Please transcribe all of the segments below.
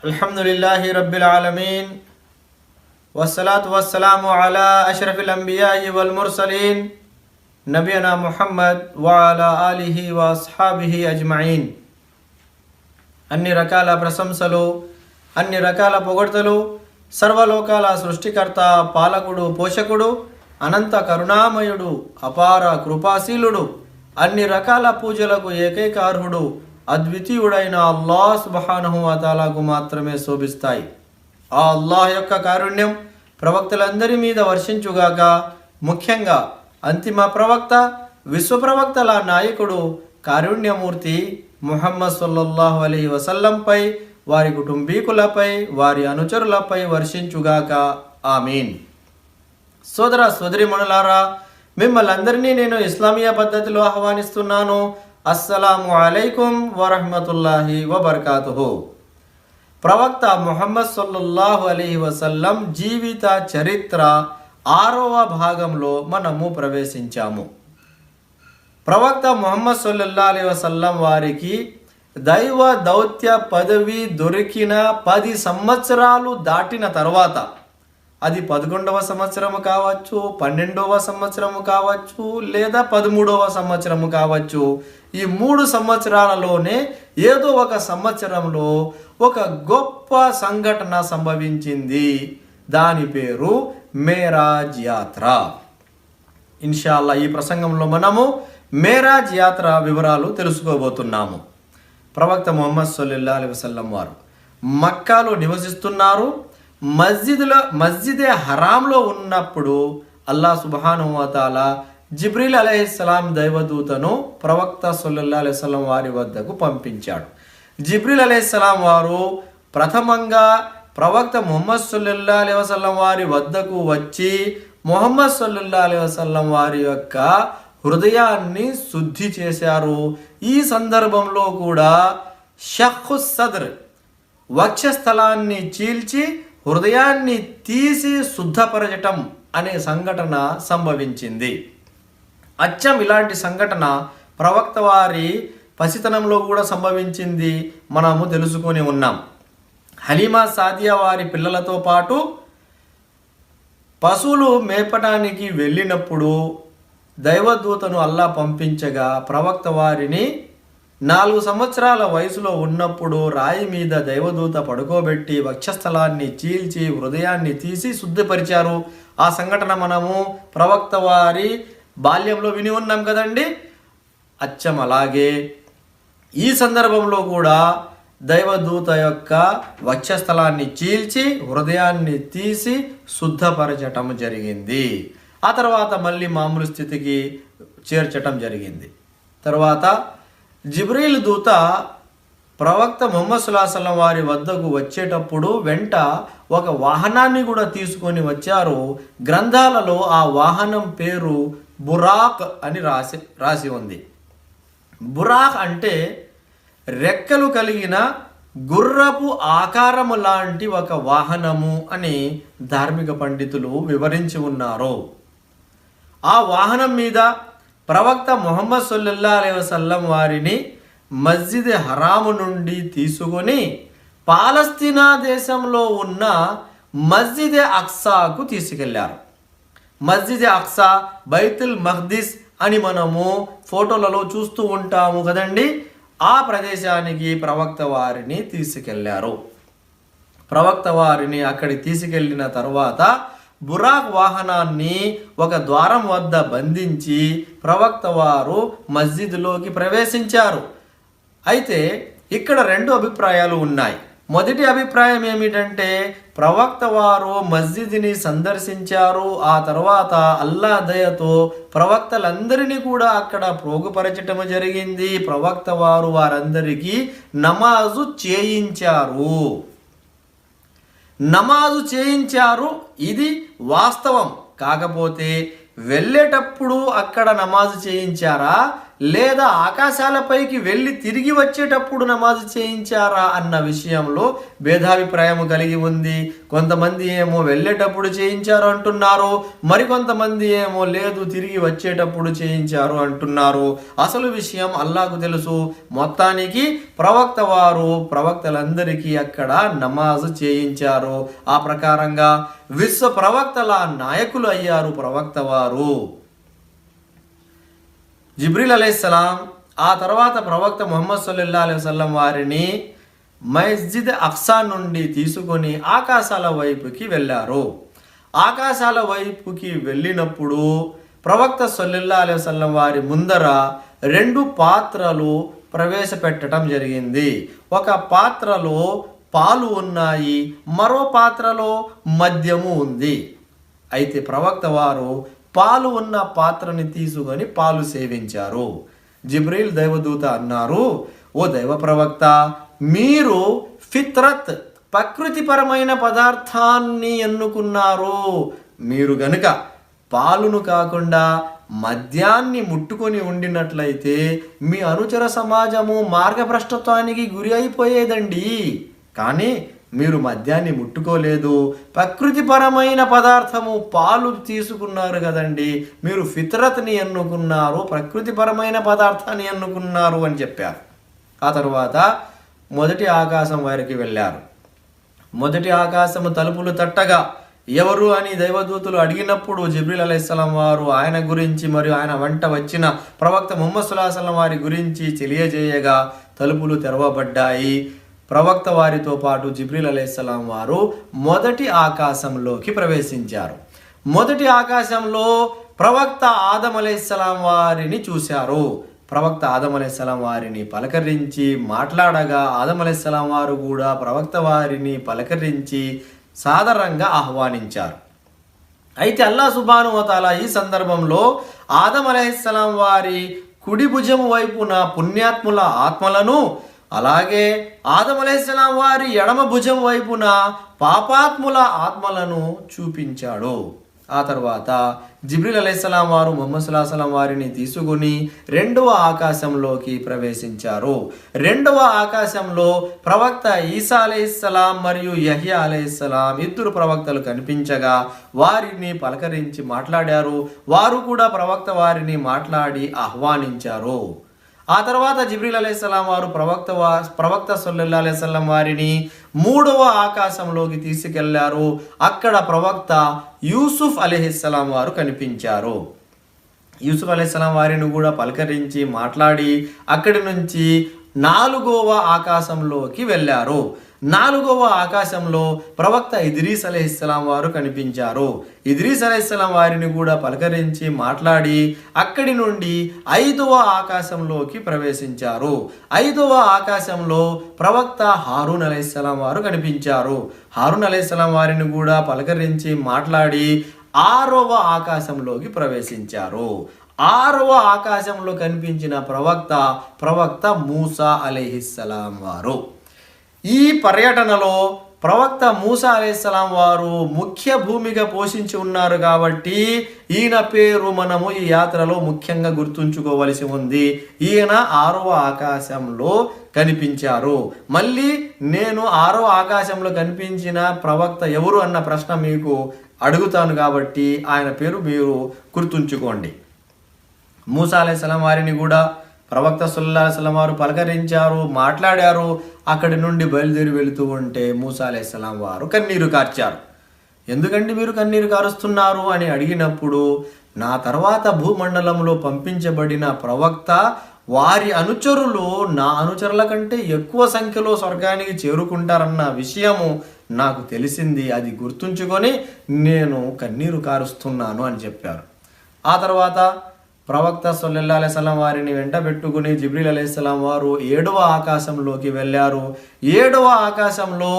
अल्हम्दुलिल्लाहि रब्बिल आलमीन वस्सलातु वस्सलामु अला अशरफिल अंबियाइ वल मुरसलीन नबीना मुहम्मद व अला आलिहि व अस्हाबिहि अज्मईन। అన్ని రకాల ప్రశంసలు, అన్ని రకాల పొగడ్తలు సర్వలోకాల సృష్టికర్త, పాలకుడు, పోషకుడు, అనంత కరుణామయుడు, అపార కృపాశీలుడు, అన్ని రకాల పూజలకు ఏకైక అర్హుడు, అద్వితీయుడైన అల్లాహ్ సుబ్హానహు వ తఆలాకు మాత్రమే శోభిస్తాయి. ఆ అల్లాహ్ యొక్క కారుణ్యం ప్రవక్తలందరి మీద వర్షించుగాక. ముఖ్యంగా అంతిమ ప్రవక్త, విశ్వప్రవక్తల నాయకుడు, కారుణ్యమూర్తి ముహమ్మద్ సల్లల్లాహు అలైహి వసల్లంపై, వారి కుటుంబీకులపై, వారి అనుచరులపై వర్షించుగాక. ఆమీన్. సోదర సోదరిమణులారా, మిమ్మల్ని అందరినీ నేను ఇస్లామీయ పద్ధతిలో ఆహ్వానిస్తున్నాను. అస్సలాము అలైకుం వరహ్మతుల్లాహి వబర్కాతుహు. ప్రవక్త ముహమ్మద్ సల్లల్లాహు అలైహి వసల్లం జీవిత చరిత్ర 6వ భాగంలో మనము ప్రవేశించాము. ప్రవక్త ముహమ్మద్ సల్లల్లాహు అలైహి వసల్లం వారికి దైవ దౌత్య పదవి దొరికిన 10 సంవత్సరాలు దాటిన తర్వాత, అది 11వ సంవత్సరము కావచ్చు, 12వ సంవత్సరము కావచ్చు, లేదా 13వ సంవత్సరము కావచ్చు, ఈ 3 సంవత్సరాలలోనే ఏదో ఒక సంవత్సరంలో ఒక గొప్ప సంఘటన సంభవించింది. దాని పేరు మేరాజ్ యాత్ర. ఇన్షాల్లా ఈ ప్రసంగంలో మనము మేరాజ్ యాత్ర వివరాలు తెలుసుకోబోతున్నాము. ప్రవక్త ముహమ్మద్ సల్లల్లాహు అలైహి వసల్లం వారు మక్కాలో నివసిస్తున్నారు. మస్జిదే హరాంలో ఉన్నప్పుడు అల్లాహ్ సుబ్హానహు వ తఆలా జిబ్రీల్ అలైహిస్సలాం దైవదూతను ప్రవక్త సల్లల్లాహు అలైహి వసల్లం వారి వద్దకు పంపించాడు. జిబ్రీల్ అలైహిస్సలాం వారు ప్రథమంగా ప్రవక్త ముహమ్మద్ సల్లల్లాహు అలైహి వసల్లం వారి వద్దకు వచ్చి ముహమ్మద్ సల్లల్లాహు అలైహి వసల్లం వారి యొక్క హృదయాన్ని శుద్ధి చేశారు. ఈ సందర్భంలో కూడా షఖ్ఖు సద్ర్, వక్షస్థలాన్ని చీల్చి హృదయాన్ని తీసి శుద్ధపరచటం అనే సంఘటన సంభవించింది. అచ్చం ఇలాంటి సంఘటన ప్రవక్త వారి పసితనంలో కూడా సంభవించింది, మనము తెలుసుకొని ఉన్నాం. హలీమా సాదియా వారి పిల్లలతో పాటు పశువులు మేపటానికి వెళ్ళినప్పుడు దైవదూతను అల్లాహ్ పంపించగా ప్రవక్త వారిని 4 సంవత్సరాల వయసులో ఉన్నప్పుడు రాయి మీద దైవదూత పడుకోబెట్టి వక్షస్థలాన్ని చీల్చి హృదయాన్ని తీసి శుద్ధిపరిచారు. ఆ సంఘటన మనము ప్రవక్త వారి బాల్యంలో విని ఉన్నాం కదండి. అచ్చం అలాగే ఈ సందర్భంలో కూడా దైవదూత యొక్క వక్షస్థలాన్ని చీల్చి హృదయాన్ని తీసి శుద్ధపరచటం జరిగింది. ఆ తర్వాత మళ్ళీ మామూలు స్థితికి చేర్చటం జరిగింది. తర్వాత జిబ్రీల్ దూత ప్రవక్త ముహమ్మద్ సల్లల్లాహు అలైహి వసల్లం వారి వద్దకు వచ్చేటప్పుడు వెంట ఒక వాహనాన్ని కూడా తీసుకొని వచ్చారు. గ్రంథాలలో ఆ వాహనం పేరు బురాక్ అని రాసి ఉంది. బురాక్ అంటే రెక్కలు కలిగిన గుర్రపు ఆకారము లాంటి ఒక వాహనము అని ధార్మిక పండితులు వివరించి ఉన్నారు. ఆ వాహనం మీద ప్రవక్త ముహమ్మద్ సల్లల్లాహు అలైహి వసల్లం వారిని మస్జిద్ హరాము నుండి తీసుకొని పాలస్తీనా దేశంలో ఉన్న మస్జిద్ అక్సాకు తీసుకెళ్లారు. మస్జిద్ అక్సా, బైతుల్ మఖ్దిస్ అని మనము ఫోటోలలో చూస్తూ ఉంటాము కదండి. ఆ ప్రదేశానికి ప్రవక్త వారిని తీసుకెళ్లారు. ప్రవక్త వారిని అక్కడికి తీసుకెళ్లిన తర్వాత బురాక్ వాహనాన్ని ఒక ద్వారం వద్ద బంధించి ప్రవక్త వారు మస్జిద్లోకి ప్రవేశించారు. అయితే ఇక్కడ 2 అభిప్రాయాలు ఉన్నాయి. మొదటి అభిప్రాయం ఏమిటంటే ప్రవక్త వారు మస్జిద్ని సందర్శించారు. ఆ తర్వాత అల్లాహ్ దయతో ప్రవక్తలందరినీ కూడా అక్కడ ప్రోగుపరచటం జరిగింది. ప్రవక్త వారు వారందరికీ నమాజు చేయించారు. ఇది వాస్తవం. కాకపోతే వెళ్ళేటప్పుడు అక్కడ నమాజు చేయించారా లేదా ఆకాశాలపైకి వెళ్ళి తిరిగి వచ్చేటప్పుడు నమాజు చేయించారా అన్న విషయంలో భేదాభిప్రాయం కలిగి ఉంది. కొంతమంది ఏమో వెళ్ళేటప్పుడు చేయించారు అంటున్నారు, మరికొంతమంది ఏమో లేదు తిరిగి వచ్చేటప్పుడు చేయించారు అంటున్నారు. అసలు విషయం అల్లాహకు తెలుసు. మొత్తానికి ప్రవక్త వారు ప్రవక్తలందరికీ అక్కడ నమాజు చేయించారు. ఆ ప్రకారంగా విశ్వ ప్రవక్తల నాయకులు అయ్యారు ప్రవక్త వారు. జిబ్రీల్ అలైహిస్సలాం ఆ తర్వాత ప్రవక్త ముహమ్మద్ సల్లల్లాహు అలైహి వసల్లం వారిని మస్జిద్ అక్సా నుండి తీసుకొని ఆకాశాల వైపుకి వెళ్ళారు. ఆకాశాల వైపుకి వెళ్ళినప్పుడు ప్రవక్త సల్లల్లాహు అలైహి వసల్లం వారి ముందర 2 పాత్రలు ప్రవేశపెట్టడం జరిగింది. ఒక పాత్రలో పాలు ఉన్నాయి, మరో పాత్రలో మద్యము ఉంది. అయితే ప్రవక్త వారు పాలు ఉన్న పాత్రని తీసుకొని పాలు సేవించారు. జిబ్రీల్ దైవదూత అన్నారు, ఓ దైవ ప్రవక్త, మీరు ఫిత్రత్ ప్రకృతిపరమైన పదార్థాన్ని ఎన్నుకున్నారు. మీరు గనుక పాలును కాకుండా మద్యాన్ని ముట్టుకొని ఉండినట్లయితే మీ అనుచర సమాజము మార్గభ్రష్టత్వానికి గురి అయిపోయేదండి. కానీ మీరు మద్యాన్ని ముట్టుకోలేదు, ప్రకృతిపరమైన పదార్థము పాలు తీసుకున్నారు కదండి, మీరు ఫిత్రత్ని ఎన్నుకున్నారు, ప్రకృతిపరమైన పదార్థాన్ని ఎన్నుకున్నారు అని చెప్పారు. ఆ తర్వాత మొదటి ఆకాశం వారికి వెళ్ళారు. మొదటి ఆకాశము తలుపులు తట్టగా ఎవరు అని దైవదూతులు అడిగినప్పుడు జిబ్రీల్ అలైహిస్సలాం వారు ఆయన గురించి మరియు ఆయన వెంట వచ్చిన ప్రవక్త ముహమ్మద్ సల్లల్లాహు అలైహి వసల్లం వారి గురించి తెలియజేయగా తలుపులు తెరవబడ్డాయి. ప్రవక్త వారితో పాటు జిబ్రీల్ అలైహిస్సలాం వారు మొదటి ఆకాశంలోకి ప్రవేశించారు. మొదటి ఆకాశంలో ప్రవక్త ఆదం అలైహిస్సలాం వారిని చూశారు. ప్రవక్త ఆదం అలైహిస్సలాం వారిని పలకరించి మాట్లాడగా ఆదం అలైహిస్సలాం వారు కూడా ప్రవక్త వారిని పలకరించి సాదరంగా ఆహ్వానించారు. అయితే అల్లాహ్ సుబ్హానహు వ తఆలా ఈ సందర్భంలో ఆదం అలైహిస్సలాం వారి కుడి భుజం వైపున పుణ్యాత్ముల ఆత్మలను, అలాగే ఆదం అలైహిస్సలాం వారి ఎడమ భుజం వైపున పాపాత్ముల ఆత్మలను చూపించాడు. ఆ తర్వాత జిబ్రీల్ అలైహిస్సలాం వారు ముహమ్మద్ సల్లల్లాహు అలైహి వసల్లం వారిని తీసుకుని 2వ ఆకాశంలోకి ప్రవేశించారు. 2వ ఆకాశంలో ప్రవక్త ఈసా అలైహిస్సలాం మరియు యహ్యా అలైహిస్సలాం 2 ప్రవక్తలు కనిపించగా వారిని పలకరించి మాట్లాడారు. వారు కూడా ప్రవక్త వారిని మాట్లాడి ఆహ్వానించారు. ఆ తర్వాత జిబ్రీల్ అలైహిస్సలాం వారు ప్రవక్త సల్లల్లాహు అలైహి వసల్లం వారిని 3వ ఆకాశంలోకి తీసుకెళ్లారు. అక్కడ ప్రవక్త యూసుఫ్ అలైహిస్సలాం వారు కనిపించారు. యూసుఫ్ అలైహిస్సలాం వారిని కూడా పలకరించి మాట్లాడి అక్కడి నుంచి 4వ ఆకాశంలోకి వెళ్ళారు. 4వ ఆకాశంలో ప్రవక్త ఇద్రీస్ అలైహిస్సలాం వారు కనిపించారు. ఇద్రీస్ అలైహిస్సలాం వారిని కూడా పలకరించి మాట్లాడి అక్కడి నుండి 5వ ఆకాశంలోకి ప్రవేశించారు. 5వ ఆకాశంలో ప్రవక్త హారూన్ అలైహిస్సలాం వారు కనిపించారు. హారూన్ అలైహిస్సలాం వారిని కూడా పలకరించి మాట్లాడి 6వ ఆకాశంలోకి ప్రవేశించారు. 6వ ఆకాశంలో కనిపించిన ప్రవక్త మూసా అలైహిస్సలాం వారు. ఈ పర్యటనలో ప్రవక్త మూసా అలైహిస్సలాం వారు ముఖ్య భూమిక పోషించి ఉన్నారు కాబట్టి ఈయన పేరు మనము ఈ యాత్రలో ముఖ్యంగా గుర్తుంచుకోవలసి ఉంది. ఈయన 6వ ఆకాశంలో కనిపించారు. మళ్ళీ నేను 6వ ఆకాశంలో కనిపించిన ప్రవక్త ఎవరు అన్న ప్రశ్న మీకు అడుగుతాను కాబట్టి ఆయన పేరు మీరు గుర్తుంచుకోండి. మూసా అలైహిస్సలాం వారిని కూడా ప్రవక్త సల్లల్లాహు అలైహి వసల్లం వారు పలకరించారు, మాట్లాడారు. అక్కడి నుండి బయలుదేరి వెళుతూ ఉంటే మూసా అలైహిస్సలాం వారు కన్నీరు కార్చారు. ఎందుకంటే మీరు కన్నీరు కారుస్తున్నారు అని అడిగినప్పుడు, నా తర్వాత భూమండలంలో పంపించబడిన ప్రవక్త వారి అనుచరులు నా అనుచరుల కంటే ఎక్కువ సంఖ్యలో స్వర్గానికి చేరుకుంటారన్న విషయము నాకు తెలిసింది. అది గుర్తుంచుకొని నేను కన్నీరు కారుస్తున్నాను అని చెప్పారు. ఆ తర్వాత ప్రవక్త సల్లల్లాహు అలైహి వసల్లం వారిని వెంట పెట్టుకుని జిబ్రీల్ అలైహిస్సలాం వారు 7వ ఆకాశంలోకి వెళ్ళారు. 7వ ఆకాశంలో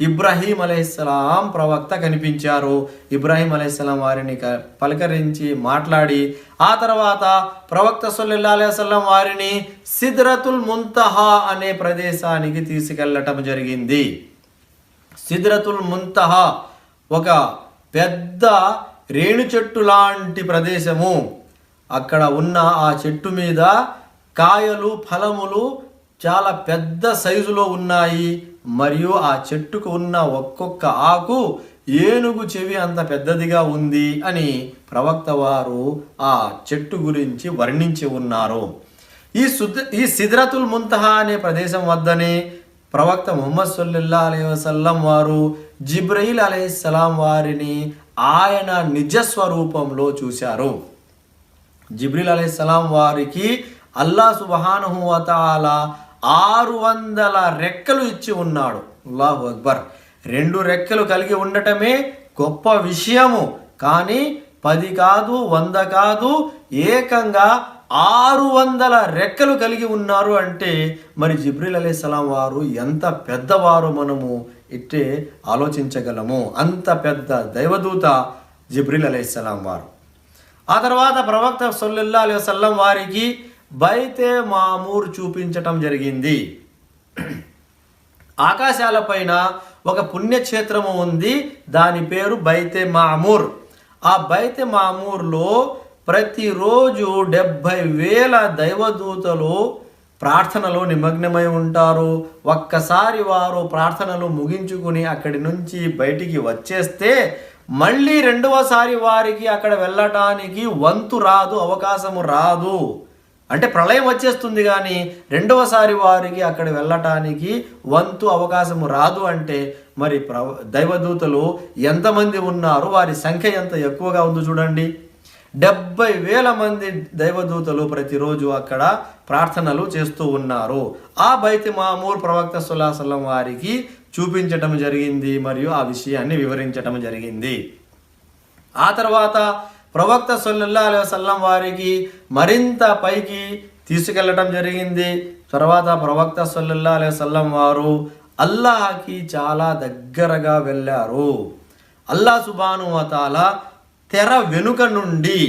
ఇబ్రాహీం అలైహిస్సలాం ప్రవక్త కనిపించారు. ఇబ్రాహీం అలైహిస్సలాం వారిని పలకరించి మాట్లాడి ఆ తర్వాత ప్రవక్త సల్లల్లాహు అలైహి వసల్లం వారిని సిద్రతుల్ ముంతహా అనే ప్రదేశానికి తీసుకెళ్లటం జరిగింది. సిద్రతుల్ ముంతహా ఒక పెద్ద రేణు చెట్టు లాంటి ప్రదేశము. అక్కడ ఉన్న ఆ చెట్టు మీద కాయలు ఫలములు చాలా పెద్ద సైజులో ఉన్నాయి, మరియు ఆ చెట్టుకు ఉన్న ఒక్కొక్క ఆకు ఏనుగు చెవి అంత పెద్దదిగా ఉంది అని ప్రవక్త వారు ఆ చెట్టు గురించి వర్ణించి ఉన్నారు. ఈ సిద్రతుల్ ముంతహా అనే ప్రదేశం వద్దనే ప్రవక్త ముహమ్మద్ సల్లల్లాహు అలైహి వసల్లం వారు జిబ్రయీల్ అలైహిస్సలాం వారిని ఆయన నిజస్వరూపంలో చూశారు. జిబ్రీల్ అలైహిస్సలాం వారికి అల్లాహ్ సుబ్హానహు వ తఆలా 600 రెక్కలు ఇచ్చి ఉన్నాడు. అల్లాహు అక్బర్. 2 రెక్కలు కలిగి ఉండటమే గొప్ప విషయము, కానీ 10 కాదు 100 కాదు, ఏకంగా 600 రెక్కలు కలిగి ఉన్నారు అంటే మరి జిబ్రీల్ అలైహిస్సలాం వారు ఎంత పెద్దవారు మనము ఇట్టే ఆలోచించగలము. అంత పెద్ద దైవదూత జిబ్రీల్ అలైహిస్సలాం వారు. ఆ తర్వాత ప్రవక్త సల్లల్లాహు అలైహి వసల్లం వారికి బైతే మామూర్ చూపించటం జరిగింది. ఆకాశాలపైన ఒక పుణ్యక్షేత్రము ఉంది, దాని పేరు బైతే మామూర్. ఆ బైతే మామూర్లో ప్రతిరోజు 70,000 దైవదూతలు ప్రార్థనలో నిమగ్నమై ఉంటారు. ఒక్కసారి వారు ప్రార్థనలు ముగించుకుని అక్కడి నుంచి బయటికి వచ్చేస్తే మళ్ళీ రెండవసారి వారికి అక్కడ వెళ్ళటానికి వంతు రాదు, అవకాశము రాదు. అంటే ప్రళయం వచ్చేస్తుంది, కానీ రెండవసారి వారికి అక్కడ వెళ్ళటానికి వంతు అవకాశము రాదు. అంటే మరి దైవదూతలు ఎంతమంది ఉన్నారు, వారి సంఖ్య ఎంత ఎక్కువగా ఉందో చూడండి. 70,000 మంది దైవదూతలు ప్రతిరోజు అక్కడ ప్రార్థనలు చేస్తూ ఉన్నారు. ఆ బైత్ మామూర్ ప్రవక్త సల్లల్లాహు అలైహి వసల్లం వారికి చూపించటం జరిగింది, మరియు ఆ విషయాన్ని వివరించటం జరిగింది. ఆ తర్వాత ప్రవక్త సల్లల్లాహు అలైహి వసల్లం వారికి మరింత పైకి తీసుకెళ్లటం జరిగింది. తర్వాత ప్రవక్త సల్లల్లాహు అలైహి వసల్లం వారు అల్లాహకి చాలా దగ్గరగా వెళ్ళారు. అల్లాహ్ సుబ్హానహు వ తఆలా తెర వెనుక నుండి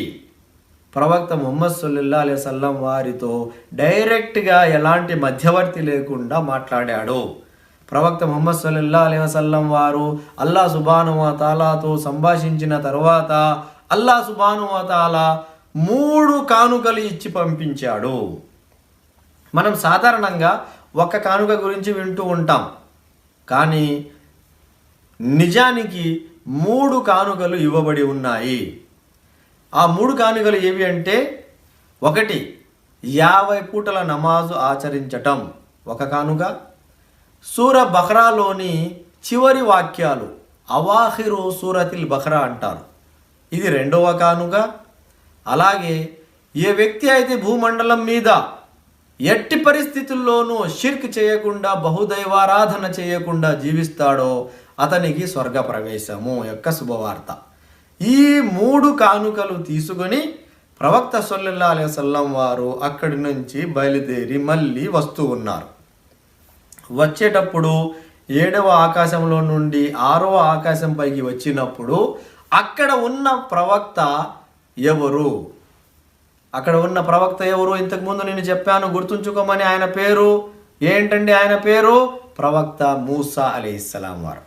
ప్రవక్త ముహమ్మద్ సల్లల్లాహు అలైహి వసల్లం వారితో డైరెక్ట్గా ఎలాంటి మధ్యవర్తి లేకుండా మాట్లాడాడు. ప్రవక్త ముహమ్మద్ సల్లల్లాహు అలైహి వసల్లం వారు అల్లాహ్ సుబ్హానహు వ తఆలాతో సంభాషించిన తర్వాత అల్లాహ్ సుబ్హానహు వ తఆలా 3 కానుకలు ఇచ్చి పంపించాడు. మనం సాధారణంగా ఒక కానుక గురించి వింటూ ఉంటాం, కానీ నిజానికి 3 కానుకలు ఇవ్వబడి ఉన్నాయి. ఆ 3 కానుకలు ఏవి అంటే, 1 50 పూటల నమాజు ఆచరించటం ఒక కానుక. సూర బఖ్రాలోని చివరి వాక్యాలు అవాఖిరు సూరతిల్ బఖ్రా అంటారు, ఇది 2వ కానుక. అలాగే ఏ వ్యక్తి అయితే భూమండలం మీద ఎట్టి పరిస్థితుల్లోనూ షిర్క్ చేయకుండా, బహుదైవారాధన చేయకుండా జీవిస్తాడో అతనికి స్వర్గ ప్రవేశము యొక్క శుభవార్త. ఈ 3 కానుకలు తీసుకొని ప్రవక్త సల్లల్లాహు అలైహి వసల్లం వారు అక్కడి నుంచి బయలుదేరి మళ్ళీ వస్తూ ఉన్నారు. వచ్చేటప్పుడు 7వ ఆకాశంలో నుండి 6వ ఆకాశం పైకి వచ్చినప్పుడు అక్కడ ఉన్న ప్రవక్త ఎవరు? అక్కడ ఉన్న ప్రవక్త ఎవరు? ఇంతకుముందు నేను చెప్పాను, గుర్తుంచుకోమని. ఆయన పేరు ఏంటండి? ఆయన పేరు ప్రవక్త మూసా అలైహిస్సలాం వారు.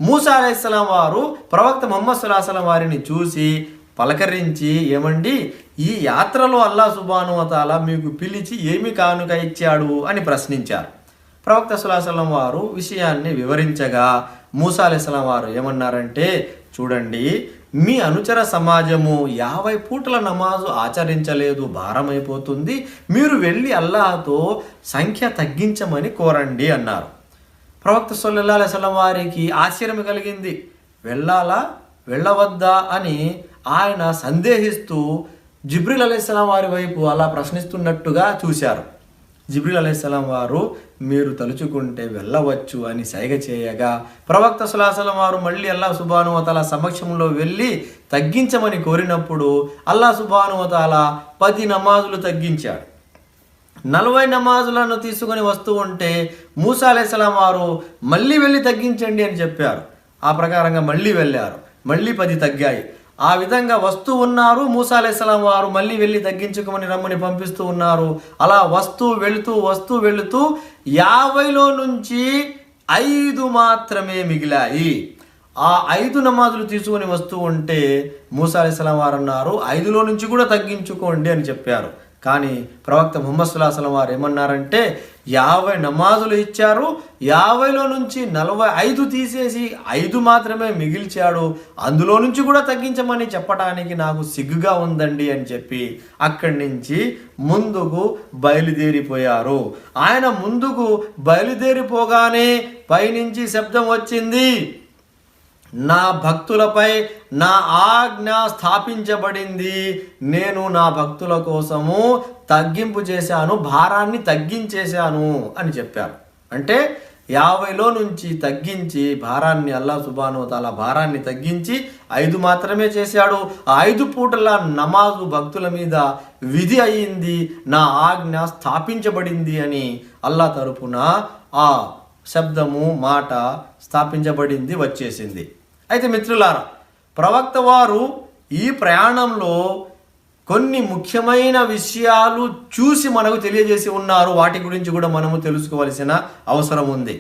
మూసా అలైహిస్సలాం వారు ప్రవక్త ముహమ్మద్ సల్లల్లాహు అలైహి వసల్లం వారిని చూసి పలకరించి, ఏమండి, ఈ యాత్రలో అల్లాహ్ సుబ్హానహు వ తఆలా మీకు పిలిచి ఏమి కానుక ఇచ్చాడు అని ప్రశ్నించారు. ప్రవక్త సల్లల్లాహు అలైహి వసల్లం వారు విషయాన్ని వివరించగా మూసా అలైహిస్సలాం వారు ఏమన్నారంటే, చూడండి, మీ అనుచర సమాజము 50 పూటల నమాజు ఆచరించలేదు, భారమైపోతుంది, మీరు వెళ్ళి అల్లాహతో సంఖ్య తగ్గించమని కోరండి అన్నారు. ప్రవక్త సల్లల్లాహు అలైహి వసల్లం వారికి ఆశ్చర్యం కలిగింది. వెళ్ళాలా వెళ్ళవద్దా అని ఆయన సందేహిస్తూ జిబ్రీల్ అలైహిస్సలాం వారి వైపు అలా ప్రశ్నిస్తున్నట్టుగా చూశారు. జిబ్రీల్ అలైహిస్సలాం వారు మీరు తలుచుకుంటే వెళ్ళవచ్చు అని సైగ చేయగా ప్రవక్త సల్లల్లాహు అలైహి వసల్లం వారు మళ్ళీ అల్లాహ్ సుబ్హానహు వ తఆలా సమక్షంలో వెళ్ళి తగ్గించమని కోరినప్పుడు అల్లాహ్ సుబ్హానహు వ తఆలా 10 నమాజులు తగ్గించాడు. 40 నమాజులను తీసుకొని వస్తూ ఉంటే మూసా అలైహిస్సలాం వారు మళ్ళీ వెళ్ళి తగ్గించండి అని చెప్పారు. ఆ ప్రకారంగా మళ్ళీ వెళ్ళారు, మళ్ళీ 10 తగ్గాయి. ఆ విధంగా వస్తూ ఉన్నారు. మూసా అలైహిస్సలాం వారు మళ్ళీ వెళ్ళి తగ్గించుకోమని రమ్మని పంపిస్తూ ఉన్నారు. అలా వస్తూ వెళుతూ 50లో నుంచి 5 మాత్రమే మిగిలాయి. ఆ 5 నమాజులు తీసుకొని వస్తూ ఉంటే మూసా అలైహిస్సలాం వారు అన్నారు, 5లో నుంచి కూడా తగ్గించుకోండి అని చెప్పారు. కానీ ప్రవక్త ముహమ్మద్ సల్లల్లాహు అలైహి వసల్లం వారు ఏమన్నారంటే 50 నమాజులు ఇచ్చారు, 50లో నుంచి 45 తీసేసి 5 మాత్రమే మిగిల్చాడు, అందులో నుంచి కూడా తగ్గించమని చెప్పడానికి నాకు సిగ్గుగా ఉందండి అని చెప్పి అక్కడి నుంచి ముందుకు బయలుదేరిపోయారు. ఆయన ముందుకు బయలుదేరిపోగానే పైనుంచి శబ్దం వచ్చింది, నా భక్తులపై నా ఆజ్ఞ స్థాపించబడింది, నేను నా భక్తుల కోసము తగ్గింపు చేశాను, భారాన్ని తగ్గించేశాను అని చెప్పారు. అంటే 50లో నుంచి తగ్గించి భారాన్ని, అల్లాహ్ సుబ్హానహు వ తఆలా భారాన్ని తగ్గించి 5 మాత్రమే చేశాడు. ఆ 5 పూటల నమాజు భక్తుల మీద విధి అయ్యింది, నా ఆజ్ఞ స్థాపించబడింది అని అల్లాహ్ తరపున ఆ శబ్దము మాట స్థాపించబడింది, వచ్చేసింది. అయితే మిత్రులారా, ప్రవక్త వారు ఈ ప్రయాణంలో కొన్ని ముఖ్యమైన విషయాలు చూసి మనకు తెలియజేసి ఉన్నారు. వాటి గురించి కూడా మనము తెలుసుకోవాల్సిన అవసరం ఉంది.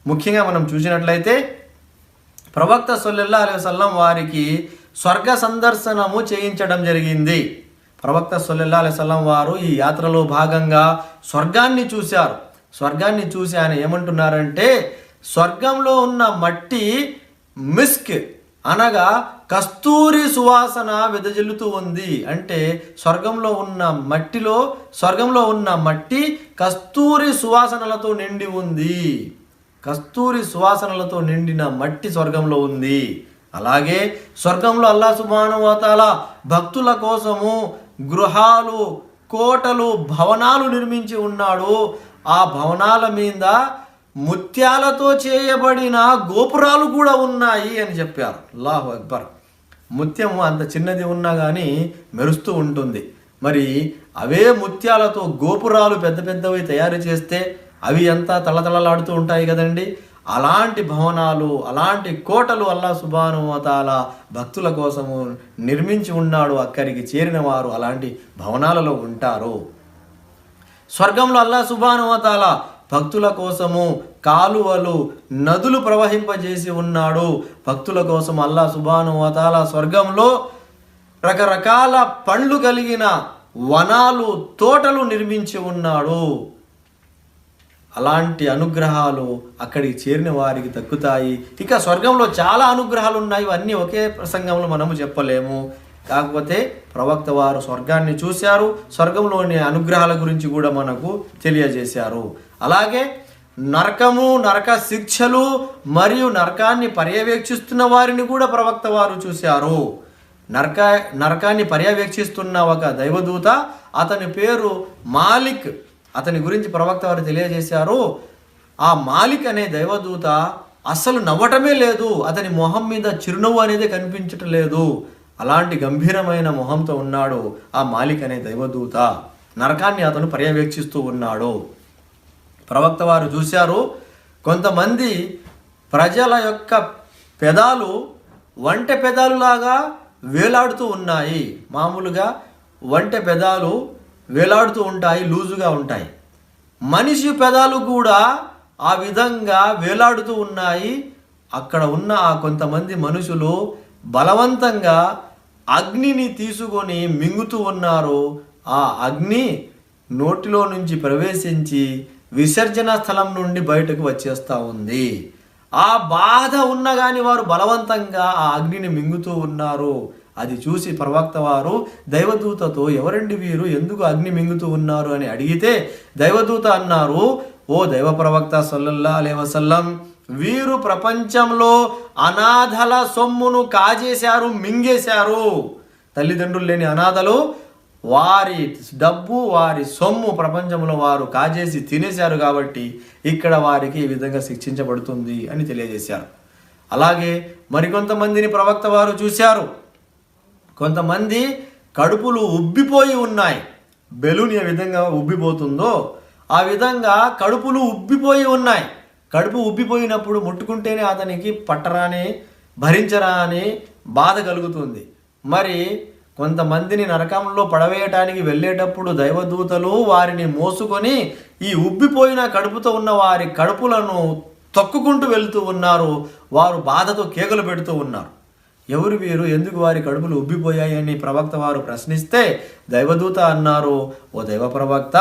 ముఖ్యంగా మనం చూసినట్లయితే ప్రవక్త సల్లల్లాహు అలైహి వసల్లం వారికి స్వర్గ సందర్శనము చేయించడం జరిగింది. ప్రవక్త సల్లల్లాహు అలైహి వసల్లం వారు ఈ యాత్రలో భాగంగా స్వర్గాన్ని చూశారు. స్వర్గాన్ని చూసి ఆయన ఏమంటున్నారంటే, స్వర్గంలో ఉన్న మట్టి మిస్క్ అనగా కస్తూరి సువాసన వెదజల్లుతూ ఉంది. అంటే స్వర్గంలో ఉన్న మట్టి కస్తూరి సువాసనలతో నిండి ఉంది. కస్తూరి సువాసనలతో నిండిన మట్టి స్వర్గంలో ఉంది. అలాగే స్వర్గంలో అల్లాహ్ సుబ్హానహు వ తఆలా భక్తుల కోసము గృహాలు, కోటలు, భవనాలు నిర్మించి ఉన్నాడు. ఆ భవనాల మీద ముత్యాలతో చేయబడిన గోపురాలు కూడా ఉన్నాయి అని చెప్పారు. అల్లాహు అక్బర్. ముత్యము అంత చిన్నది ఉన్నా కానీ మెరుస్తూ ఉంటుంది. మరి అవే ముత్యాలతో గోపురాలు పెద్ద పెద్దవి తయారు చేస్తే అవి ఎంత తళతళలాడుతూ ఉంటాయి కదండి. అలాంటి భవనాలు, అలాంటి కోటలు అల్లాహ్ సుబ్హానహు వ తఆలా భక్తుల కోసము నిర్మించి ఉన్నాడు. అక్కడికి చేరిన వారు అలాంటి భవనాలలో ఉంటారు. స్వర్గంలో అల్లాహ్ సుబ్హానహు వ తఆలా భక్తుల కోసము కాలువలు, నదులు ప్రవహింపజేసి ఉన్నాడు. భక్తుల కోసం అల్లాహ్ సుబ్హానహు వ తఆలా స్వర్గంలో రకరకాల పండ్లు కలిగిన వనాలు, తోటలు నిర్మించి ఉన్నాడు. అలాంటి అనుగ్రహాలు అక్కడికి చేరిన వారికి దక్కుతాయి. ఇక స్వర్గంలో చాలా అనుగ్రహాలు ఉన్నాయి, ఇవన్నీ ఒకే ప్రసంగంలో మనము చెప్పలేము. కాకపోతే ప్రవక్త వారు స్వర్గాన్ని చూశారు, స్వర్గంలోని అనుగ్రహాల గురించి కూడా మనకు తెలియజేశారు. అలాగే నరకము, నరక శిక్షలు మరియు నరకాన్ని పర్యవేక్షిస్తున్న వారిని కూడా ప్రవక్త వారు చూశారు. నరకాన్ని పర్యవేక్షిస్తున్న ఒక దైవదూత, అతని పేరు మాలిక్, అతని గురించి ప్రవక్త వారు తెలియజేశారు. ఆ మాలిక్ అనే దైవదూత అస్సలు నవ్వటమే లేదు, అతని మొహం మీద చిరునవ్వు అనేది కనిపించటం లేదు. అలాంటి గంభీరమైన మొహంతో ఉన్నాడు ఆ మాలిక్ అనే దైవదూత. నరకాన్ని అతను పర్యవేక్షిస్తూ ఉన్నాడు. ప్రవక్త వారు చూశారు, కొంతమంది ప్రజల యొక్క పెదాలు వంటె పెదాలులాగా వేలాడుతూ ఉన్నాయి. మామూలుగా వంటె పెదాలు వేలాడుతూ ఉంటాయి, లూజుగా ఉంటాయి. మనిషి పెదాలు కూడా ఆ విధంగా వేలాడుతూ ఉన్నాయి. అక్కడ ఉన్న ఆ కొంతమంది మనుషులు బలవంతంగా అగ్నిని తీసుకొని మింగుతూ ఉన్నారు. ఆ అగ్ని నోటిలో నుంచి ప్రవేశించి విసర్జన స్థలం నుండి బయటకు వచ్చేస్తూ ఉంది. ఆ బాధ ఉన్నా కానీ వారు బలవంతంగా ఆ అగ్నిని మింగుతూ ఉన్నారు. అది చూసి ప్రవక్త వారు దైవదూతతో, ఎవరండి వీరు, ఎందుకు అగ్ని మింగుతూ ఉన్నారు అని అడిగితే దైవదూత అన్నారు, ఓ దైవ ప్రవక్త సల్లల్లాహు అలైహి వసల్లం, వీరు ప్రపంచంలో అనాథల సొమ్మును కాజేశారు, మింగేశారు. తల్లిదండ్రులు లేని అనాథలు వారి డబ్బు, వారి సొమ్ము ప్రపంచంలో వారు కాజేసి తినేశారు. కాబట్టి ఇక్కడ వారికి ఈ విధంగా శిక్షించబడుతుంది అని తెలియజేశారు. అలాగే మరికొంతమందిని ప్రవక్త వారు చూశారు. కొంతమంది కడుపులు ఉబ్బిపోయి ఉన్నాయి. బెలూన్ ఏ విధంగా ఉబ్బిపోతుందో ఆ విధంగా కడుపులు ఉబ్బిపోయి ఉన్నాయి. కడుపు ఉబ్బిపోయినప్పుడు ముట్టుకుంటేనే అతనికి పట్టరాని, భరించరాని బాధ కలుగుతుంది. మరి కొంతమందిని నరకంలో పడవేయటానికి వెళ్ళేటప్పుడు దైవదూతలు వారిని మోసుకొని ఈ ఉబ్బిపోయిన కడుపుతో ఉన్న వారి కడుపులను తొక్కుకుంటూ వెళ్తూ ఉన్నారు. వారు బాధతో కేకలు పెడుతూ ఉన్నారు. ఎవరు వీరు, ఎందుకు వారి కడుపులు ఉబ్బిపోయాయి అని ప్రవక్త వారు ప్రశ్నిస్తే దైవదూత అన్నారు, ఓ దైవ ప్రవక్త,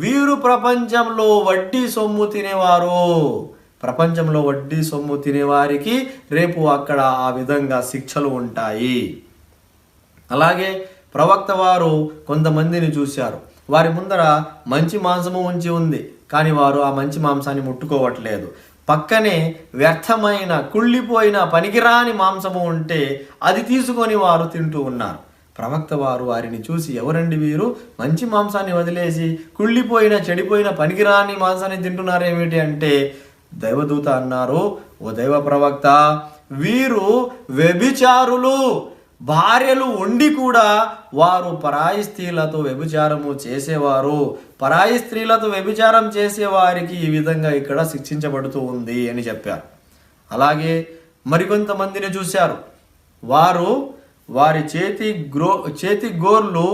వీరు ప్రపంచంలో వడ్డీ సొమ్ము తినేవారు. ప్రపంచంలో వడ్డీ సొమ్ము తినేవారికి రేపు అక్కడ ఆ విధంగా శిక్షలు ఉంటాయి. అలాగే ప్రవక్త వారు కొంతమందిని చూశారు. వారి ముందర మంచి మాంసము ఉంచి ఉంది, కానీ వారు ఆ మంచి మాంసాన్ని ముట్టుకోవట్లేదు. పక్కనే వ్యర్థమైన కుళ్ళిపోయిన పనికిరాని మాంసము ఉంటే అది తీసుకొని వారు తింటూ ఉన్నారు. ప్రవక్త వారు వారిని చూసి, ఎవరండి వీరు, మంచి మాంసాన్ని వదిలేసి కుళ్ళిపోయిన చెడిపోయిన పనికిరాని మాంసాన్ని తింటున్నారేమిటి అంటే దైవదూత అన్నారు, ఓ దైవ ప్రవక్త, వీరు వ్యభిచారులు. భార్యలు ఉండి కూడా వారు పరాయి స్త్రీలతో వ్యభిచారము చేసేవారు. పరాయి స్త్రీలతో వ్యభిచారం చేసేవారికి ఈ విధంగా ఇక్కడ శిక్షించబడుతూ ఉంది అని చెప్పారు. అలాగే మరికొంతమందిని చూశారు. వారి చేతి గోర్లు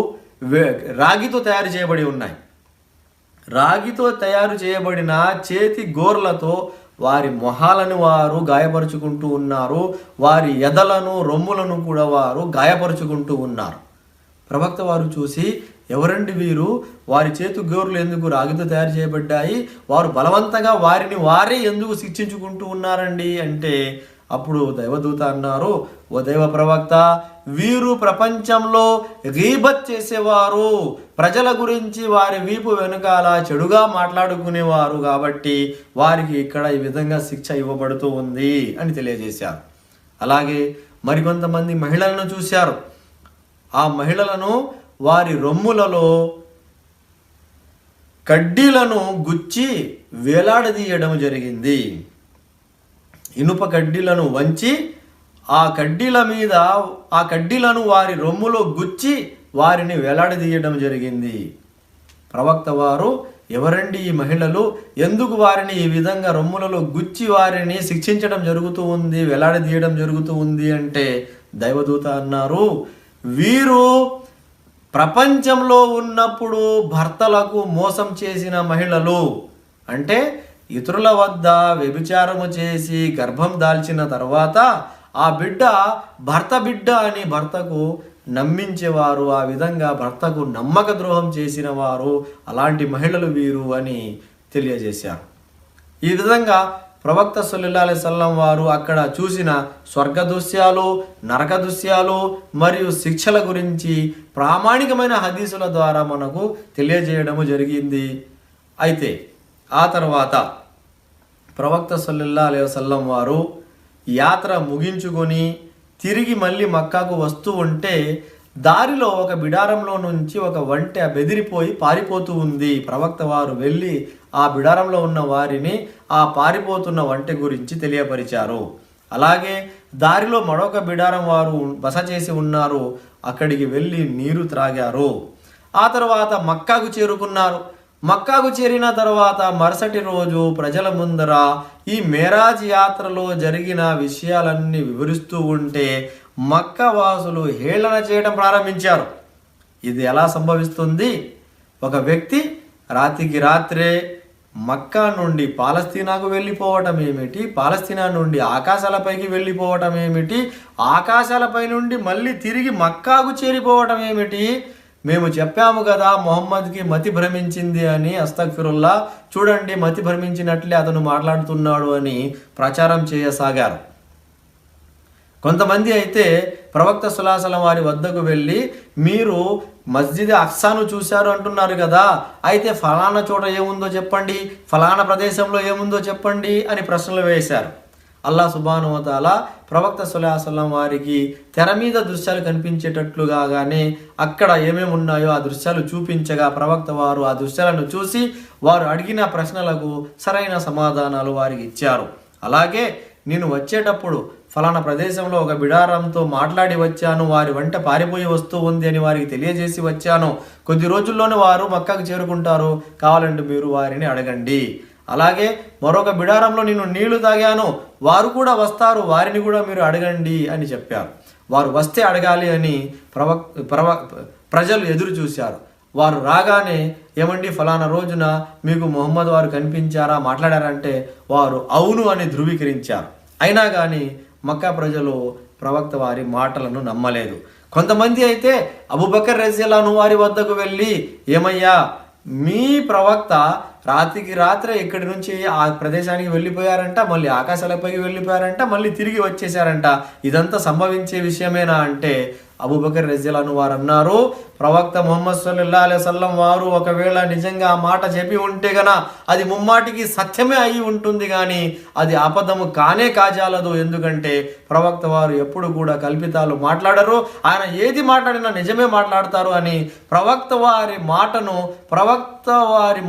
రాగితో తయారు చేయబడి ఉన్నాయి. రాగితో తయారు చేయబడిన చేతి గోర్లతో వారి మొహాలను వారు గాయపరుచుకుంటూ ఉన్నారు. వారి ఎదలను రొమ్ములను కూడా వారు గాయపరుచుకుంటూ ఉన్నారు. ప్రవక్త వారు చూసి, ఎవరండి వీరు, వారి చేతి గోర్లు ఎందుకు రాగితో తయారు చేయబడ్డాయి, వారు బలవంతంగా వారిని వారే ఎందుకు శిక్షించుకుంటూ ఉన్నారండి అంటే అప్పుడు దైవదూత అన్నారు, ఓ దైవ ప్రవక్త, వీరు ప్రపంచంలో గీబత్ చేసేవారు. ప్రజల గురించి వారి వీపు వెనుకాల చెడుగా మాట్లాడుకునేవారు కాబట్టి వారికి ఇక్కడ ఈ విధంగా శిక్ష ఇవ్వబడుతూ ఉంది అని తెలియజేశారు. అలాగే మరికొంతమంది మహిళలను చూశారు. ఆ మహిళలను వారి రొమ్ములలో కడ్డీలను గుచ్చి వేలాడదీయడం జరిగింది. ఇనుప కడ్డీలను వంచి ఆ కడ్డీలను వారి రొమ్ములో గుచ్చి వారిని వేలాడదీయడం జరిగింది. ప్రవక్త వారు, ఎవరండి ఈ మహిళలు, ఎందుకు వారిని ఈ విధంగా రొమ్ములలో గుచ్చి వారిని శిక్షించడం జరుగుతూ ఉంది, వేలాడదీయడం జరుగుతూ ఉంది అంటే దైవదూత అన్నారు, వీరు ప్రపంచంలో ఉన్నప్పుడు భర్తలకు మోసం చేసిన మహిళలు. అంటే ఇతరుల వద్ద వ్యభిచారము చేసి గర్భం దాల్చిన తర్వాత ఆ బిడ్డ బిడ్డ అని భర్తకు నమ్మించేవారు. ఆ విధంగా భర్తకు నమ్మక ద్రోహం చేసిన వారు, అలాంటి మహిళలు వీరు అని తెలియజేశారు. ఈ విధంగా ప్రవక్త సల్లల్లాహు అలైహి వసల్లం వారు అక్కడ చూసిన స్వర్గ దృశ్యాలు, నరక దృశ్యాలు మరియు శిక్షల గురించి ప్రామాణికమైన హదీసుల ద్వారా మనకు తెలియజేయడము జరిగింది. అయితే ఆ తర్వాత ప్రవక్త సల్లల్లాహు అలైహి వసల్లం వారు యాత్ర ముగించుకొని తిరిగి మళ్ళీ మక్కాకు వస్తూ ఉంటే దారిలో ఒక బిడారంలో నుంచి ఒక ఒంటె బెదిరిపోయి పారిపోతూ ఉంది. ప్రవక్త వారు వెళ్ళి ఆ బిడారంలో ఉన్న వారిని ఆ పారిపోతున్న ఒంటె గురించి తెలియపరిచారు. అలాగే దారిలో మరొక బిడారం వారు బస చేసి ఉన్నారు. అక్కడికి వెళ్ళి నీరు త్రాగారు. ఆ తర్వాత మక్కాకు చేరుకున్నారు. మక్కాకు చేరిన తర్వాత మరుసటి రోజు ప్రజల ముందర ఈ మేరాజ్ యాత్రలో జరిగిన విషయాలన్నీ వివరిస్తూ ఉంటే మక్కా వాసులు హేళన చేయడం ప్రారంభించారు. ఇది ఎలా సంభవిస్తుంది? ఒక వ్యక్తి రాత్రికి రాత్రే మక్కా నుండి పాలస్తీనాకు వెళ్ళిపోవటం ఏమిటి, పాలస్తీనా నుండి ఆకాశాలపైకి వెళ్ళిపోవటం ఏమిటి, ఆకాశాలపై నుండి మళ్ళీ తిరిగి మక్కాకు చేరిపోవటం ఏమిటి? మేము చెప్పాము కదా మొహమ్మద్కి మతి భ్రమించింది అని, అస్తగ్ఫిరుల్లా, చూడండి మతి భ్రమించినట్లే అతను మాట్లాడుతున్నాడు అని ప్రచారం చేయసాగారు. కొంతమంది అయితే ప్రవక్త సల్లల్లాహు అలైహి వసల్లం వారి వద్దకు వెళ్ళి, మీరు మస్జిద్ అక్సాను చూశారు అంటున్నారు కదా, అయితే ఫలానా చోట ఏముందో చెప్పండి, ఫలానా ప్రదేశంలో ఏముందో చెప్పండి అని ప్రశ్నలు వేశారు. అల్లాహ్ సుబ్హానహు వ తఆలా ప్రవక్త సల్లల్లాహు అలైహి వసల్లం వారికి తెర మీద దృశ్యాలు కనిపించేటట్లుగానే అక్కడ ఏమేమి ఉన్నాయో ఆ దృశ్యాలు చూపించగా ప్రవక్త వారు ఆ దృశ్యాలను చూసి వారు అడిగిన ప్రశ్నలకు సరైన సమాధానాలు వారికి ఇచ్చారు. అలాగే నేను వచ్చేటప్పుడు ఫలానా ప్రదేశంలో ఒక బిడారంతో మాట్లాడి వచ్చాను, వారి వెంట పారిపోయి వస్తూ ఉంది అని వారికి తెలియజేసి వచ్చాను. కొద్ది రోజుల్లోనే వారు మక్కాకు చేరుకుంటారు, కావాలంటే మీరు వారిని అడగండి. అలాగే మరొక బిడారంలో నేను నీళ్లు తాగాను, వారు కూడా వస్తారు, వారిని కూడా మీరు అడగండి అని చెప్పారు. వారు వస్తే అడగాలి అని ప్రజలు ఎదురు చూశారు. వారు రాగానే, ఏమండి ఫలానా రోజున మీకు మొహమ్మద్ వారు కనిపించారా, మాట్లాడారంటే వారు అవును అని ధృవీకరించారు. అయినా కానీ మక్కా ప్రజలు ప్రవక్త వారి మాటలను నమ్మలేదు. కొంతమంది అయితే అబూబకర్ రజియల్లాహు వారి వద్దకు వెళ్ళి, ఏమయ్యా, మీ ప్రవక్త రాత్రికి రాత్రే ఇక్కడి నుంచి ఆ ప్రదేశానికి వెళ్ళిపోయారంట, మళ్ళీ ఆకాశాలపైకి వెళ్ళిపోయారంట, మళ్ళీ తిరిగి వచ్చేసారంట, ఇదంతా సంభవించే విషయమేనా అంటే అబూబకర్ రజియల్లాహు వారు అన్నారు, ప్రవక్త ముహమ్మద్ సల్లల్లాహు అలైహి వసల్లం వారు ఒకవేళ నిజంగా ఆ మాట చెప్పి ఉంటే గన అది ముమ్మాటికి సత్యమే అయి ఉంటుంది, కానీ అది అబద్ధము కానే కాజాలదు. ఎందుకంటే ప్రవక్త వారు ఎప్పుడు కూడా కల్పితాలు మాట్లాడరు, ఆయన ఏది మాట్లాడినా నిజమే మాట్లాడతారు అని ప్రవక్త వారి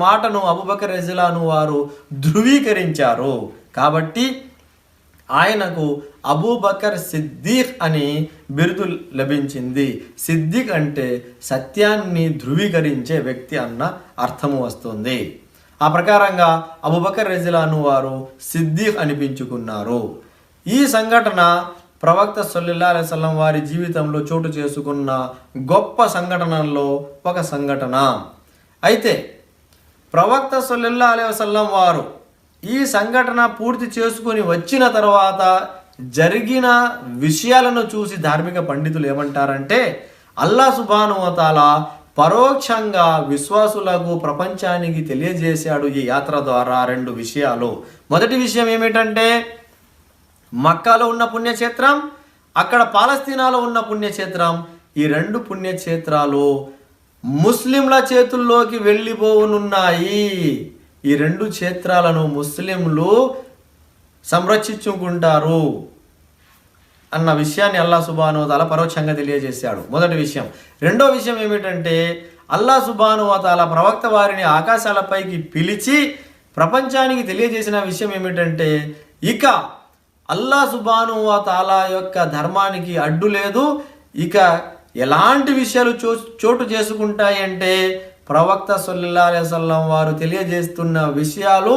మాటను అబూబకర్ రజియల్లాహు వారు ధృవీకరించారు. కాబట్టి ఆయనకు అబూబకర్ సిద్దీక్ అని బిరుదు లభించింది. సిద్దీక్ అంటే సత్యాన్ని ధృవీకరించే వ్యక్తి అన్న అర్థము వస్తుంది. ఆ ప్రకారంగా అబూబకర్ రజియల్లాహు వారు సిద్దీక్ అనిపించుకున్నారు. ఈ సంఘటన ప్రవక్త సల్లల్లాహు అలైహి వసల్లం వారి జీవితంలో చోటు చేసుకున్న గొప్ప సంఘటనల్లో ఒక సంఘటన. అయితే ప్రవక్త సల్లల్లాహు అలైహి వసల్లం వారు ఈ సంఘటన పూర్తి చేసుకొని వచ్చిన తర్వాత జరిగిన విషయాలను చూసి ధార్మిక పండితులు ఏమంటారంటే, అల్లాహ్ సుబ్హానహు వ తఆలా పరోక్షంగా విశ్వాసులకు ప్రపంచానికి తెలియజేశాడు ఈ యాత్ర ద్వారా 2 విషయాలు. మొదటి విషయం ఏమిటంటే, మక్కాలో ఉన్న పుణ్యక్షేత్రం, అక్కడ పాలస్తీనాలో ఉన్న పుణ్యక్షేత్రం, ఈ 2 పుణ్యక్షేత్రాలు ముస్లింల చేతుల్లోకి వెళ్ళిపోనున్నాయి. ఈ 2 క్షేత్రాలను ముస్లింలు సంరక్షించుకుంటారు అన్న విషయాన్ని అల్లాహ్ సుబ్హానహు వ తఆలా పరోక్షంగా తెలియజేశాడు. మొదటి విషయం. రెండో విషయం ఏమిటంటే, అల్లాహ్ సుబ్హానహు వ తఆలా ప్రవక్త వారిని ఆకాశాలపైకి పిలిచి ప్రపంచానికి తెలియజేసిన విషయం ఏమిటంటే, ఇక అల్లాహ్ సుబ్హానహు వ తఆలా యొక్క ధర్మానికి అడ్డు లేదు, ఇక ఎలాంటి విషయాలు చోటు చేసుకుంటాయి అంటే, ప్రవక్త సల్లల్లాహు అలైహి వసల్లం వారు తెలియజేస్తున్న విషయాలు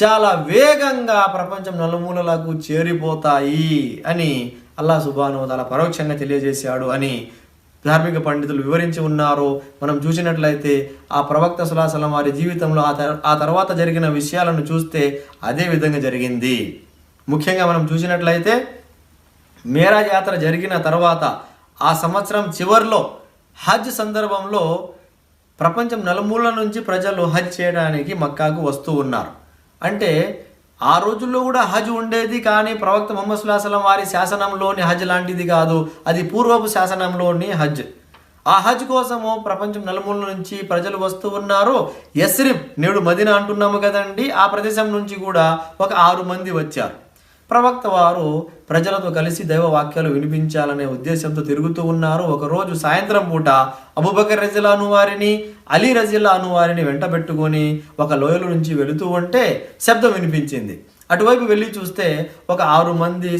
చాలా వేగంగా ప్రపంచం నలుమూలలకు చేరిపోతాయి అని అల్లాహ్ సుబ్హానహు వ తఆలా పరోక్షంగా తెలియజేశాడు అని ధార్మిక పండితులు వివరించి ఉన్నారు. మనం చూసినట్లయితే ఆ ప్రవక్త సల్లల్లాహు అలైహి వసల్లం వారి జీవితంలో ఆ తర్వాత జరిగిన విషయాలను చూస్తే అదే విధంగా జరిగింది. ముఖ్యంగా మనం చూసినట్లయితే మేరాజ్ యాత్ర జరిగిన తర్వాత ఆ సంవత్సరం చివరిలో హజ్ సందర్భంలో ప్రపంచం నలుమూల నుంచి ప్రజలు హజ్ చేయడానికి మక్కాకు వస్తూ ఉన్నారు. అంటే ఆ రోజుల్లో కూడా హజ్ ఉండేది, కానీ ప్రవక్త ముహమ్మద్ సల్లల్లాహు అలైహి వసల్లం వారి శాసనంలోని హజ్ లాంటిది కాదు, అది పూర్వపు శాసనంలోని హజ్. ఆ హజ్ కోసము ప్రపంచం నలుమూల నుంచి ప్రజలు వస్తూ ఉన్నారు. యస్రిబ్, నేడు మదీనా అంటున్నాము కదండి, ఆ ప్రదేశం నుంచి కూడా ఒక 6 మంది వచ్చారు. ప్రవక్త వారు ప్రజలతో కలిసి దైవ వాక్యాలు వినిపించాలనే ఉద్దేశంతో తిరుగుతూ ఉన్నారు. ఒకరోజు సాయంత్రం పూట అబూబకర్ రజియల్లాహు వారిని, అలీ రజియల్లాహు వారిని వెంట పెట్టుకొని ఒక లోయల నుంచి వెళుతూ ఉంటే శబ్దం వినిపించింది. అటువైపు వెళ్ళి చూస్తే ఒక 6 మంది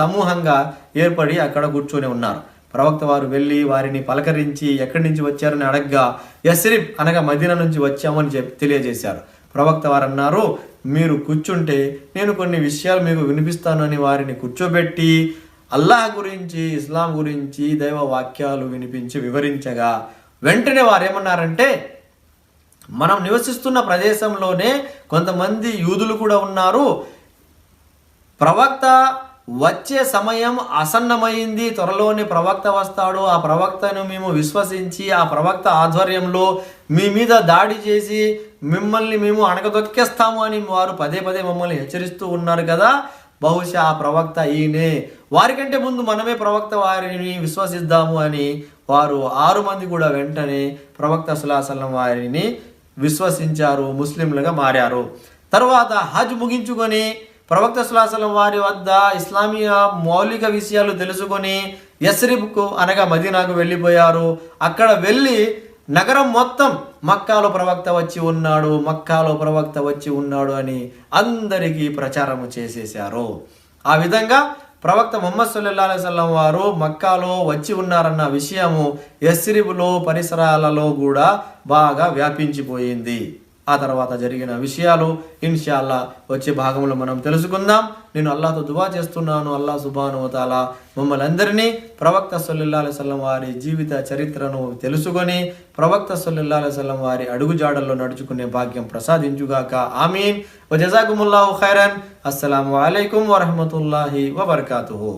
సమూహంగా ఏర్పడి అక్కడ కూర్చొని ఉన్నారు. ప్రవక్త వారు వెళ్ళి వారిని పలకరించి ఎక్కడి నుంచి వచ్చారని అడగ్గా, యస్రిబ్ అనగా మదీనా నుంచి వచ్చామని తెలియజేశారు. ప్రవక్త వారు అన్నారు, మీరు కూర్చుంటే నేను కొన్ని విషయాలు మీకు వినిపిస్తాను అని వారిని కూర్చోబెట్టి అల్లాహ్ గురించి, ఇస్లాం గురించి దైవ వాక్యాలు వివరించగా వెంటనే వారు ఏమన్నారంటే, మనం నివసిస్తున్న ప్రదేశంలోనే కొంతమంది యూదులు కూడా ఉన్నారు, ప్రవక్త వచ్చే సమయం ఆసన్నమైంది, త్వరలోనే ప్రవక్త వస్తాడు, ఆ ప్రవక్తను మేము విశ్వసించి ఆ ప్రవక్త ఆధ్వర్యంలో మీ మీద దాడి చేసి మిమ్మల్ని మేము అణగదొక్కేస్తాము అని వారు పదే మమ్మల్ని హెచ్చరిస్తూ ఉన్నారు కదా, బహుశా ఆ ప్రవక్త ఈయనే, వారికంటే ముందు మనమే ప్రవక్త వారిని విశ్వసిద్దాము అని వారు 6 మంది కూడా వెంటనే ప్రవక్త సల్లల్లాహు అలైహి వసల్లం వారిని విశ్వసించారు, ముస్లింలుగా మారారు. తర్వాత హజ్ ముగించుకొని ప్రవక్త సల్లల్లాహు అలైహి వసల్లం వారి వద్ద ఇస్లామీయ మౌలిక విషయాలు తెలుసుకొని యస్రిబ్కు అనగా మదీనాకు వెళ్ళిపోయారు. అక్కడ వెళ్ళి నగరం మొత్తం మక్కాలో ప్రవక్త వచ్చి ఉన్నాడు అని అందరికీ ప్రచారము చేసేశారు. ఆ విధంగా ప్రవక్త ముహమ్మద్ సల్లల్లాహు అలైహి వసల్లం వారు మక్కాలో వచ్చి ఉన్నారన్న విషయము యస్రిబ్లో పరిసరాలలో కూడా బాగా వ్యాపించిపోయింది. ఆ తర్వాత జరిగిన విషయాలు ఇన్షాల్లా వచ్చే భాగంలో మనం తెలుసుకుందాం. నేను అల్లాహ్తో దువా చేస్తున్నాను, అల్లాహ్ సుబ్హానహు వ తఆలా మమ్మల్ని అందరినీ ప్రవక్త సల్లల్లాహు అలైహి వసల్లం వారి జీవిత చరిత్రను తెలుసుకొని ప్రవక్త సల్లల్లాహు అలైహి వసల్లం వారి అడుగుజాడల్లో నడుచుకునే భాగ్యం ప్రసాదించుగాక. ఆమీన్. వ జజాకుముల్లాహు ఖైరన్. అస్సలాము అలైకుం వరహ్మతుల్లాహి వబరకాతుహు.